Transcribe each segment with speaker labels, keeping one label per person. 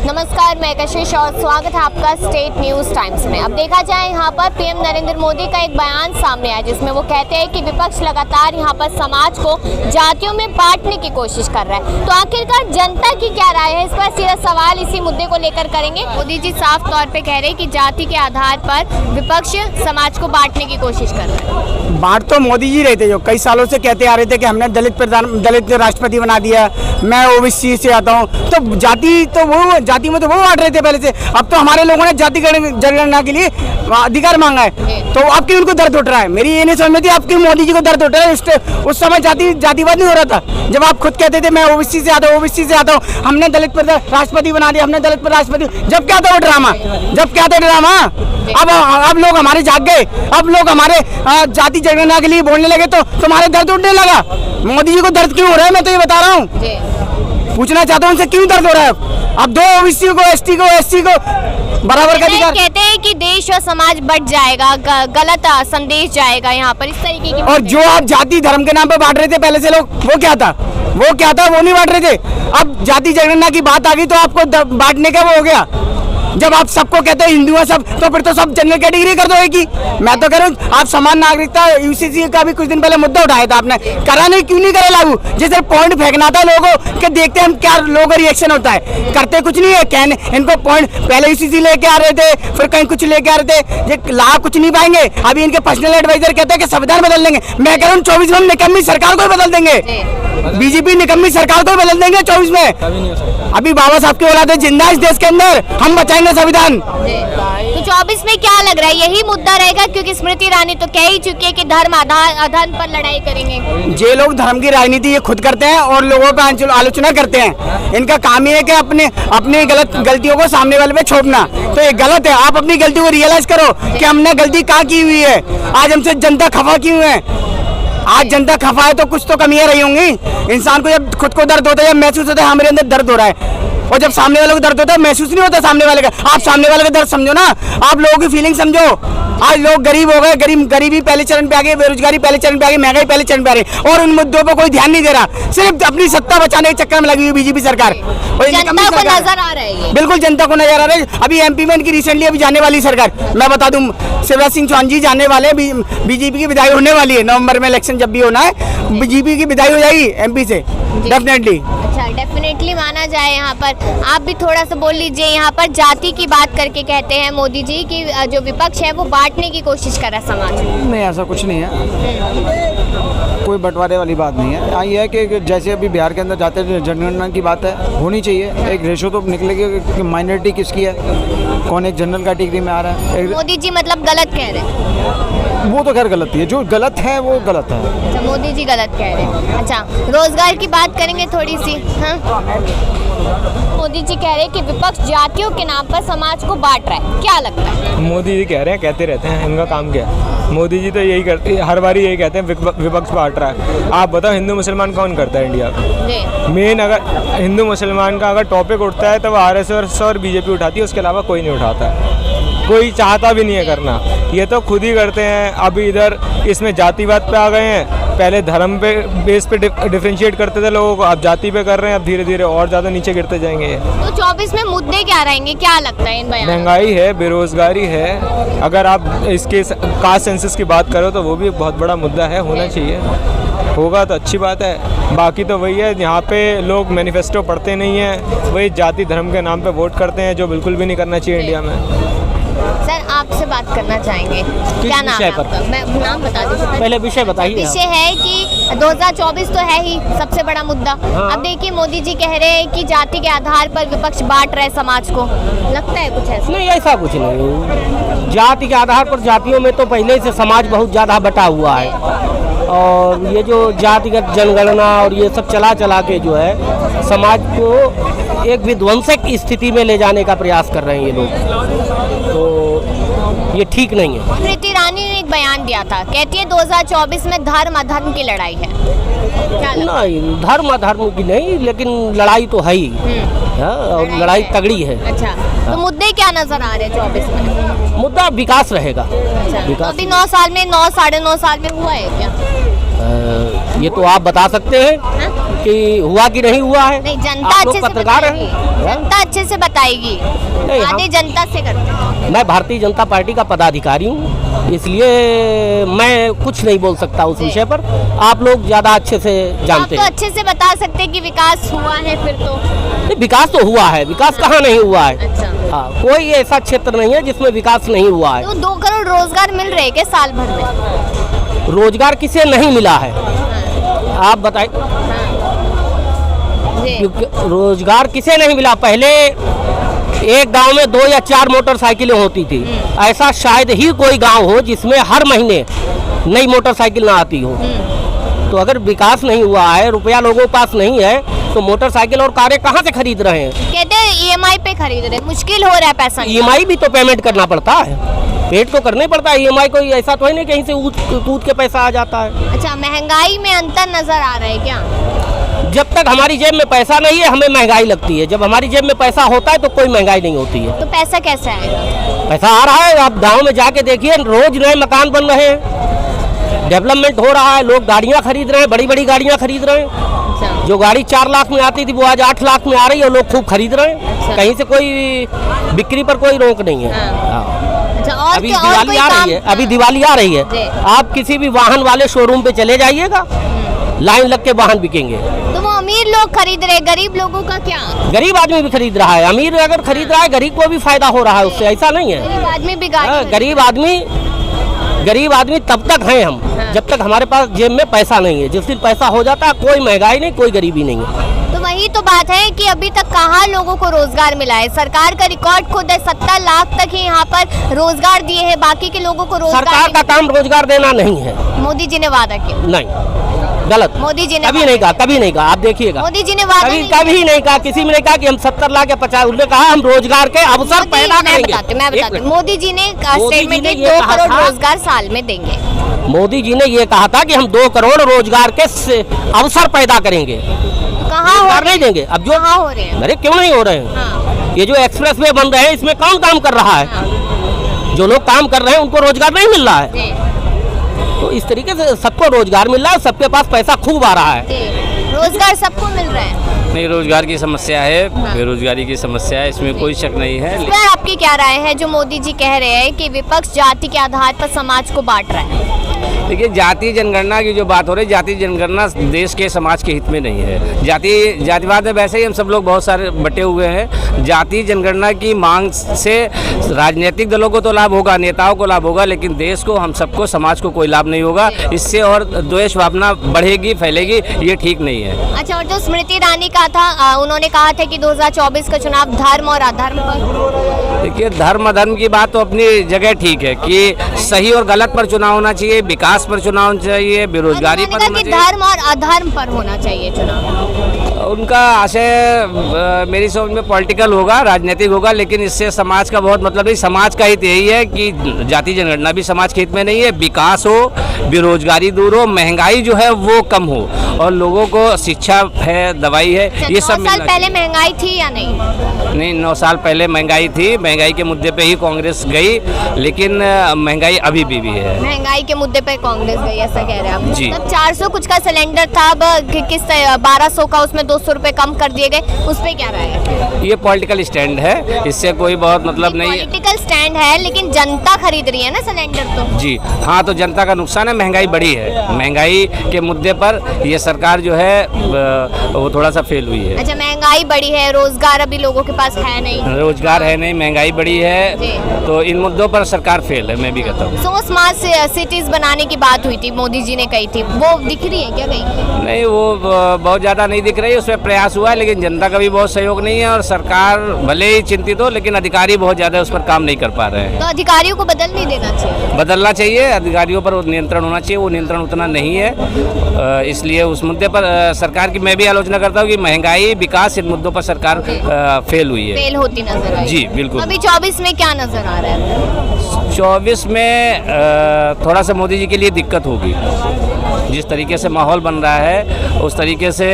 Speaker 1: नमस्कार, मैं कशिश और स्वागत है आपका स्टेट न्यूज टाइम्स में। अब देखा जाए यहाँ पर पीएम नरेंद्र मोदी का एक बयान सामने आया जिसमें वो कहते हैं कि विपक्ष लगातार यहाँ पर समाज को जातियों में बांटने की कोशिश कर रहा है। तो आखिरकार जनता की क्या राय है, इस पर सीधा सवाल इसी मुद्दे को लेकर करेंगे। मोदी जी साफ तौर पे कह रहे हैं कि जाति के आधार पर विपक्ष समाज को बांटने की कोशिश कर रहा है।
Speaker 2: बांट तो मोदी जी रहे थे, जो कई सालों से कहते आ रहे थे कि हमने दलित राष्ट्रपति बना दिया, मैं ओबीसी से आता हूँ। तो जाति में तो वो बांट रहे थे पहले से। अब तो हमारे लोगों ने जाति जनगणना के लिए अधिकार मांगा है, तो अब क्यों उनको दर्द उठ रहा है? मेरी ये नहीं समझ में थी, अब क्यों मोदी जी को दर्द उठ रहा है? उस समय जातिवाद नहीं हो रहा था, जब आप खुद कहते थे मैं ओबीसी से आता हूँ, हमने दलित पर राष्ट्रपति बना दिया, हमने दलित पर राष्ट्रपति। जब क्या था वो ड्रामा, अब लोग हमारे जाग गए, अब लोग हमारे जाति जनगणना के लिए बोलने लगे, तो तुम्हारे दर्द उठने लगा। मोदी जी को दर्द क्यों हो रहा है, मैं तो ये बता रहा हूँ, पूछना चाहता हूँ उनसे क्यों दर्द हो रहा है। अब दो ओबीसी को एसटी को बराबर का अधिकार।
Speaker 1: कहते हैं कि देश और समाज बट जाएगा, गलत संदेश जाएगा यहाँ पर, इस तरीके की।
Speaker 2: और जो आप जाति धर्म के नाम पर बांट रहे थे पहले से लोग, वो क्या था वो नहीं बांट रहे थे। अब जाति जनगणना की बात आ गई तो आपको बांटने का वो हो गया। जब आप सबको कहते हो हिंदू है सब, तो फिर तो सब जनरल कैटेगरी कर दो एक ही। मैं तो कह रहा हूँ आप समान नागरिकता यूसीसी का भी कुछ दिन पहले मुद्दा उठाया था आपने, करा नहीं, क्यों नहीं करे लागू? जैसे पॉइंट फेंकना था लोगों के, देखते हैं हम क्या लोगों का रिएक्शन होता है, करते कुछ नहीं है। कहने इनको पॉइंट पहले यूसीसी लेके आ रहे थे, फिर कहीं कुछ लेके आ रहे थे, ये लाभ कुछ नहीं पाएंगे। अभी इनके पर्सनल एडवाइजर कहते हैं कि संविधान बदल देंगे। मैं कह रहा हूँ 24 में निकम्मी सरकार को बदल देंगे, बीजेपी निकम्मी सरकार को बदल देंगे 24 में। अभी बाबा साहब की औलाद जिंदा है इस देश के अंदर, हम बचाएंगे संविधान।
Speaker 1: तो 24 में क्या लग रहा है, यही मुद्दा रहेगा? क्योंकि स्मृति ईरानी तो कह ही चुकी है कि धर्म अधर्म पर लड़ाई करेंगे।
Speaker 2: जे लोग धर्म की राजनीति ये खुद करते हैं और लोगों पर आलोचना करते हैं, इनका काम ही है कि अपनी गलतियों को सामने वाले पे छोड़ना। तो ये गलत है, आप अपनी गलती को रियलाइज करो कि हमने गलती कहाँ की हुई है। आज हमसे जनता खफा क्यों है? आज जनता खफा है तो कुछ तो कमियां रही होंगी। इंसान को जब खुद को दर्द होता है, जब महसूस होता है हमारे अंदर दर्द हो रहा है, और जब सामने वाले को दर्द होता है महसूस नहीं होता सामने वाले का। आप सामने वाले का दर्द समझो ना, आप लोगों की फीलिंग समझो। आज लोग गरीब हो गए, गरीबी पहले चरण पे आ गई, बेरोजगारी पहले चरण पे आ गई, महंगाई पहले चरण पे आ गई, और उन मुद्दों पर कोई ध्यान नहीं दे रहा। सिर्फ अपनी सत्ता बचाने के चक्कर में लगी हुई बीजेपी सरकार।
Speaker 1: जनता को नजर आ रहा है,
Speaker 2: बिल्कुल जनता को नजर आ रहा है। अभी एमपी में इनकी रिसेंटली अभी जाने वाली सरकार, मैं बता दूं, शिवराज सिंह चौहान जी जाने वाले, बीजेपी की विदाई होने वाली है। नवंबर में इलेक्शन जब भी होना है, बीजेपी की विदाई हो जाएगी एमपी से डेफिनेटली।
Speaker 1: अच्छा, डेफिनेटली माना जाए। यहाँ पर आप भी थोड़ा सा बोल लीजिए। यहाँ पर जाति की बात करके कहते हैं मोदी जी कि जो विपक्ष है वो बांटने की कोशिश कर रहा है समाज।
Speaker 3: नहीं, ऐसा कुछ नहीं है, कोई बंटवारे वाली बात नहीं है। ये है कि जैसे अभी बिहार के अंदर जाते जनगणना की बात है, होनी चाहिए, एक रेशो तो निकलेगी कि माइनॉरिटी किसकी है, कौन एक जनरल कैटेगरी में आ रहा है।
Speaker 1: मोदी जी मतलब गलत कह रहे हैं?
Speaker 3: वो तो खैर गलत ही है, जो गलत है वो गलत है।
Speaker 1: अच्छा, मोदी जी गलत कह रहे हैं। अच्छा, रोजगार की बात करेंगे थोड़ी सी। हाँ, मोदी जी कह रहे हैं कि विपक्ष जातियों के नाम पर समाज को बांट रहा है, क्या लगता है?
Speaker 4: मोदी जी कह रहे हैं, कहते रहते हैं, इनका काम क्या है? मोदी जी तो यही करते, हर बार यही कहते हैं विपक्ष बांट रहा है। आप बताओ हिंदू मुसलमान कौन करता है इंडिया में? मेन अगर हिंदू मुसलमान का अगर टॉपिक उठता है तो वो आरएसएस और बीजेपी उठाती है, उसके अलावा कोई नहीं उठाता, कोई चाहता भी नहीं है करना, ये तो खुद ही करते हैं। अभी इधर इसमें जातिवाद पे आ गए हैं, पहले धर्म पे बेस पे डिफरेंशिएट करते थे लोगों को, अब जाति पे कर रहे हैं, अब धीरे धीरे और ज़्यादा नीचे गिरते जाएंगे।
Speaker 1: तो 24 में मुद्दे क्या रहेंगे, क्या लगता है इन बयानों?
Speaker 4: महंगाई है, बेरोजगारी है, अगर आप इसके कास्ट सेंसस की बात करो तो वो भी बहुत बड़ा मुद्दा है, होना चाहिए, होगा तो अच्छी बात है। बाकी तो वही है, यहाँ पे लोग मैनिफेस्टो पढ़ते नहीं हैं, वही जाति धर्म के नाम पे वोट करते हैं, जो बिल्कुल भी नहीं करना चाहिए इंडिया में।
Speaker 1: सर, आपसे बात करना चाहेंगे, क्या नाम है आपका? मैं नाम बता दीजिए
Speaker 5: पहले। विषय बताइए।
Speaker 1: विषय है कि 2024 तो है ही सबसे बड़ा मुद्दा। अब देखिए मोदी जी कह रहे हैं कि जाति के आधार पर विपक्ष बांट रहे समाज को, लगता है कुछ ऐसा?
Speaker 5: नहीं, ऐसा कुछ नहीं। जाति के आधार पर जातियों में तो पहले से समाज बहुत ज़्यादा बटा हुआ है, और ये जो जातिगत जनगणना और ये सब चला के जो है समाज को एक विध्वंसक स्थिति में ले जाने का प्रयास कर रहे हैं ये लोग, तो ये ठीक नहीं है।
Speaker 1: स्मृति ईरानी ने एक बयान दिया था, कहती है 2024 में धर्म अधर्म की लड़ाई है, क्या लगता है?
Speaker 5: नहीं, धर्म अधर्म की नहीं, लेकिन लड़ाई तो है ही, और लड़ाई तगड़ी है।
Speaker 1: अच्छा, तो मुद्दे क्या नजर आ रहे हैं 24 में?
Speaker 5: मुद्दा विकास रहेगा।
Speaker 1: अच्छा, तो
Speaker 5: विकास
Speaker 1: अभी 9 साल में 9 साढ़े 9 साल में हुआ है क्या?
Speaker 5: ये तो आप बता सकते हैं। कि हुआ कि नहीं हुआ है।
Speaker 1: नहीं, जनता
Speaker 5: आप लोग
Speaker 1: अच्छे से
Speaker 5: पत्रकार
Speaker 1: बताएगी,
Speaker 5: हैं।
Speaker 1: जनता अच्छे से बताएगी, वादे जनता से करते हैं।
Speaker 5: मैं भारतीय जनता पार्टी का पदाधिकारी हूँ, इसलिए मैं कुछ नहीं बोल सकता उस विषय पर। आप लोग ज़्यादा अच्छे से
Speaker 1: आप
Speaker 5: जानते
Speaker 1: तो
Speaker 5: हैं।
Speaker 1: अच्छे से बता सकते हैं कि विकास हुआ है फिर तो।
Speaker 5: नहीं, विकास तो हुआ है, विकास कहाँ नहीं हुआ है।
Speaker 1: अच्छा,
Speaker 5: हाँ, कोई ऐसा क्षेत्र नहीं है जिसमें विकास नहीं हुआ है।
Speaker 1: तो 2 करोड़ रोजगार मिल रहे हैं क्या साल भर में?
Speaker 5: रोजगार किसे नहीं मिला है आप बताइए।
Speaker 1: जी।
Speaker 5: रोजगार किसे नहीं मिला? पहले एक गांव में 2 या 4 मोटरसाइकिलें होती थी। ऐसा शायद ही कोई गांव हो जिसमें हर महीने नई मोटरसाइकिल ना आती हो। तो अगर विकास नहीं हुआ है, रुपया लोगों के पास नहीं है, तो मोटरसाइकिल और कारें कहाँ से खरीद रहे हैं?
Speaker 1: कहते हैं EMI पे खरीद रहे, मुश्किल हो रहा है पैसा।
Speaker 5: EMI भी तो पेमेंट करना पड़ता है, पेड तो करना ही पड़ता है। EMI कोई ऐसा तो है नहीं कहीं से कूद के पैसा आ जाता है।
Speaker 1: अच्छा, महंगाई में अंतर नजर आ रहा है क्या?
Speaker 5: जब तक हमारी जेब में पैसा नहीं है हमें महंगाई लगती है, जब हमारी जेब में पैसा होता है तो कोई महंगाई नहीं होती है।
Speaker 1: तो पैसा कैसे आएगा?
Speaker 5: पैसा आ रहा है, आप गांव में जाके देखिए, रोज नए मकान बन रहे हैं, डेवलपमेंट हो रहा है, लोग गाड़ियां खरीद रहे हैं, बड़ी बड़ी गाड़ियां खरीद रहे हैं।
Speaker 1: अच्छा,
Speaker 5: जो गाड़ी 4 लाख में आती थी वो आज 8 लाख में आ रही है और लोग खूब खरीद रहे हैं।
Speaker 1: अच्छा।
Speaker 5: कहीं से कोई बिक्री पर कोई रोक नहीं है। हाँ।
Speaker 1: अच्छा, और
Speaker 5: अभी
Speaker 1: और
Speaker 5: दिवाली
Speaker 1: कोई
Speaker 5: आ
Speaker 1: काम?
Speaker 5: रही है, अभी दिवाली आ रही है,
Speaker 1: जी।
Speaker 5: आप किसी भी वाहन वाले शोरूम पे चले जाइएगा, लाइन लग के वाहन बिकेंगे।
Speaker 1: तो वो अमीर लोग खरीद रहे, गरीब लोगों का क्या?
Speaker 5: गरीब आदमी भी खरीद रहा है, अमीर अगर खरीद रहा है गरीब को भी फायदा हो रहा है उससे, ऐसा नहीं है।
Speaker 1: गरीब आदमी भी
Speaker 5: हाँ,
Speaker 1: गाड़ी
Speaker 5: गरीब आदमी तब तक हैं हम जब तक हमारे पास जेब में पैसा नहीं है। जिस दिन पैसा हो जाता है कोई महंगाई नहीं, कोई गरीबी नहीं है।
Speaker 1: तो वही तो बात है कि अभी तक कहाँ लोगों को रोजगार मिला है। सरकार का रिकॉर्ड खुद है, 70 लाख तक ही यहाँ पर रोजगार दिए हैं, बाकी के लोगों को रोजगार
Speaker 5: सरकार का काम रोजगार देना नहीं है।
Speaker 1: मोदी जी ने वादा किया।
Speaker 5: नहीं, गलत।
Speaker 1: मोदी जी ने
Speaker 5: कभी नहीं कहा, कभी नहीं कहा, आप देखिएगा।
Speaker 1: मोदी जी ने वादा नहीं
Speaker 5: कभी नहीं कहा, किसी ने नहीं कहा कि हम 70 लाख या 50। उन्होंने कहा हम रोजगार के अवसर पैदा करेंगे।
Speaker 1: मैं बताती हूँ, मोदी जी ने स्टेटमेंट
Speaker 5: ने
Speaker 1: की
Speaker 5: ये
Speaker 1: 2
Speaker 5: कहा
Speaker 1: करोड़
Speaker 5: था-
Speaker 1: रोजगार साल में देंगे।
Speaker 5: मोदी जी ने ये कहा था कि हम 2 करोड़ रोजगार के अवसर पैदा करेंगे,
Speaker 1: कहाँ हो
Speaker 5: रोजगार
Speaker 1: रहे
Speaker 5: नहीं देंगे। अब जो
Speaker 1: कहाँ हो रहे हैं?
Speaker 5: अरे क्यों नहीं हो रहे हैं?
Speaker 1: हाँ,
Speaker 5: ये जो एक्सप्रेस वे बन रहे हैं इसमें कौन काम कर रहा है? जो लोग काम कर रहे हैं उनको रोजगार नहीं मिल रहा है।
Speaker 1: जी,
Speaker 5: तो इस तरीके से सबको रोजगार मिल रहा है, सबके पास पैसा खूब आ रहा है।
Speaker 1: जी, रोजगार सबको मिल रहा है।
Speaker 6: नहीं, रोजगार की समस्या है, बेरोजगारी की समस्या है, इसमें कोई शक नहीं है।
Speaker 1: इस पर आपकी क्या राय है जो मोदी जी कह रहे हैं कि विपक्ष जाति के आधार पर समाज को बांट रहा है?
Speaker 6: देखिए, जातीय जनगणना की जो बात हो रही है, जातीय जनगणना देश के समाज के हित में नहीं है। जातिवाद में वैसे ही हम सब लोग बहुत सारे बटे हुए हैं। जातीय जनगणना की मांग से राजनीतिक दलों को तो लाभ होगा, नेताओं को लाभ होगा, लेकिन देश को, हम सबको, समाज को कोई लाभ नहीं होगा। इससे और द्वेष भावना बढ़ेगी, फैलेगी, ये ठीक नहीं है।
Speaker 1: अच्छा, और जो स्मृति ईरानी का था, उन्होंने कहा था कि 2024 का चुनाव धर्म और अधर्म पर।
Speaker 6: देखिए, धर्म अधर्म की बात तो अपनी जगह ठीक है कि सही और गलत पर चुनाव होना चाहिए, विकास पर चुनाव होना चाहिए, बेरोजगारी पर होना चाहिए।
Speaker 1: धर्म और अधर्म पर होना चाहिए चुनाव।
Speaker 6: उनका आशय मेरी समझ में पॉलिटिकल होगा, राजनीतिक होगा, लेकिन इससे समाज का बहुत मतलब नहीं। समाज का हित यही है कि जाति जनगणना भी समाज के हित में नहीं है, विकास हो, बेरोजगारी दूर हो, महंगाई जो है वो कम हो, और लोगों को शिक्षा है, दवाई है, ये सब
Speaker 1: 9 साल पहले महंगाई थी या नहीं?
Speaker 6: नहीं, 9 साल पहले महंगाई थी। महंगाई के मुद्दे पे ही कांग्रेस गई, लेकिन महंगाई अभी भी है।
Speaker 1: महंगाई के मुद्दे पे कांग्रेस गई, ऐसा कह रहे हैं आप?
Speaker 6: जी।
Speaker 1: तब 400 कुछ का सिलेंडर था, अब किस 1200 का, उसमें 200 रुपए कम कर दिए गए, उस पे क्या राय है?
Speaker 6: ये पॉलिटिकल स्टैंड है, इससे कोई बहुत मतलब नहीं है।
Speaker 1: पॉलिटिकल स्टैंड है, लेकिन जनता खरीद रही है ना सिलेंडर तो।
Speaker 6: जी हाँ, तो जनता का नुकसान है, महंगाई बढ़ी है। महंगाई के मुद्दे पर ये सरकार जो है वो थोड़ा सा फेल हुई है।
Speaker 1: अच्छा, महंगाई बढ़ी है, रोजगार अभी लोगों के पास है नहीं,
Speaker 6: रोजगार है नहीं, महंगाई बढ़ी है,
Speaker 1: जी।
Speaker 6: तो इन मुद्दों पर सरकार फेल है, मैं भी कहता हूँ।
Speaker 1: 100 स्मार्ट सिटीज बनाने की बात हुई थी, मोदी जी ने कही थी, वो दिख रही है क्या कहीं?
Speaker 6: नहीं, वो बहुत ज़्यादा नहीं दिख रही, उसमें प्रयास हुआ है, लेकिन जनता का भी बहुत सहयोग नहीं है, और सरकार भले ही चिंतित हो, लेकिन अधिकारी बहुत ज़्यादा उस पर काम नहीं कर पा रहे हैं।
Speaker 1: तो अधिकारियों को बदल नहीं देना चाहिए?
Speaker 6: बदलना चाहिए, अधिकारियों पर नियंत्रण होना चाहिए, वो नियंत्रण उतना नहीं है। इसलिए उस मुद्दे पर सरकार की मैं भी आलोचना करता हूँ कि महंगाई, विकास, इन मुद्दों पर सरकार फेल हुई है,
Speaker 1: फेल होती नजर आई।
Speaker 6: जी बिल्कुल।
Speaker 1: अभी 24 में क्या नजर आ रहा है?
Speaker 6: 24 में थोड़ा सा मोदी जी के लिए दिक्कत होगी। जिस तरीके से माहौल बन रहा है, उस तरीके से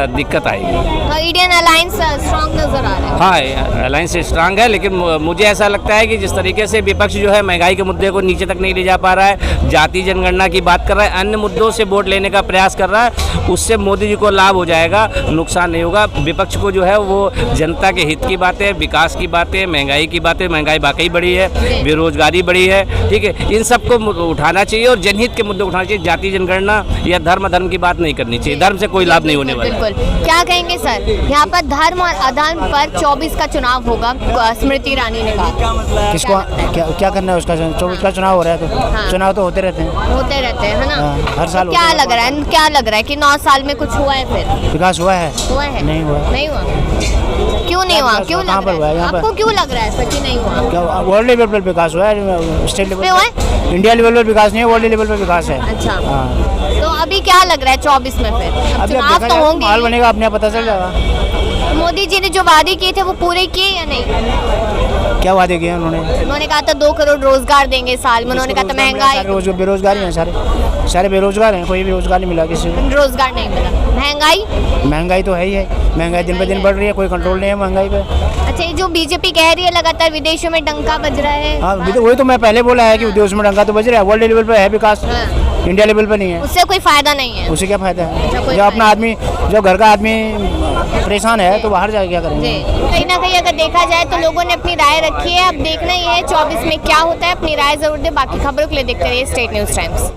Speaker 6: दिक्कत आएगी।
Speaker 1: इंडियन अलायंस स्ट्रांग नजर आ रहा है।
Speaker 6: हाँ, अलायंस स्ट्रांग है, लेकिन मुझे ऐसा लगता है कि जिस तरीके से विपक्ष जो है महंगाई के मुद्दे को नीचे तक नहीं ले जा पा रहा है, जाति जनगणना की बात कर रहा है, अन्य मुद्दों से वोट लेने का प्रयास कर रहा है, उससे मोदी जी को लाभ हो जाएगा, नुकसान नहीं होगा। विपक्ष को जो है वो जनता के हित की बातें, विकास की बातें, महंगाई की बातें, महंगाई वाकई बढ़ी है, बेरोजगारी बढ़ी है, ठीक है, इन सबको उठाना चाहिए और जनहित के मुद्दे उठाना चाहिए। जाति जनगणना या धर्म की बात नहीं करनी चाहिए, धर्म से कोई लाभ नहीं होने वाला।
Speaker 1: बिल्कुल। क्या कहेंगे सर, यहाँ पर धर्म और अधर्म पर 24 का चुनाव होगा, स्मृति ईरानी ने कहा।
Speaker 3: किसको क्या करना है उसका? 24 का चुनाव हो रहा है, तो चुनाव तो होते रहते
Speaker 1: हैं ना?
Speaker 3: हर साल।
Speaker 1: तो क्या लग रहा है कि 9 साल में कुछ हुआ है? फिर
Speaker 3: विकास हुआ है?
Speaker 1: नहीं हुआ। क्यों नहीं हुआ? क्यों लग रहा है आपको? क्यों लग रहा है सर कि नहीं हुआ?
Speaker 3: वर्ल्ड लेवल पर विकास हुआ है, स्टेट लेवल
Speaker 1: पे,
Speaker 3: इंडिया लेवल पर विकास नहीं है, वर्ल्ड लेवल पर विकास है।
Speaker 1: अच्छा, तो अभी क्या लग रहा है 24 में? फिर चुनाव तो होंगे,
Speaker 3: माहौल बनेगा, अपने पता चल जाएगा।
Speaker 1: मोदी जी ने जो वादे किए थे वो पूरे किए या नहीं?
Speaker 3: क्या वादे किए उन्होंने
Speaker 1: कहा था 2 करोड़ रोजगार देंगे साल में, उन्होंने कहा था महंगाई,
Speaker 3: बेरोजगारी है, सारे बेरोजगार हैं, कोई भी रोजगार नहीं मिला किसी को,
Speaker 1: रोजगार नहीं मिला। महंगाई
Speaker 3: तो है ही है, महंगाई दिन पे दिन बढ़ रही है, कोई कंट्रोल नहीं है महंगाई पे।
Speaker 1: अच्छा, ये जो बीजेपी कह रही है लगातार विदेशों में डंका बज रहा है।
Speaker 3: हाँ, वही तो मैं पहले बोला है कि विदेशों में डंका तो बज रहा है, वर्ल्ड लेवल पे है विकास, इंडिया लेवल पे नहीं है।
Speaker 1: उससे कोई फायदा नहीं है।
Speaker 3: उससे क्या फायदा है? जब अपना आदमी, जब घर का आदमी परेशान है तो बाहर जाके क्या करेंगे?
Speaker 1: कहीं ना कहीं अगर देखा जाए तो लोगों ने अपनी राय रखी है, अब देखना ही है 24 में क्या होता है। अपनी राय जरूर दे। बाकी खबरों के लिए देखते रहिए स्टेट न्यूज़ टाइम्स।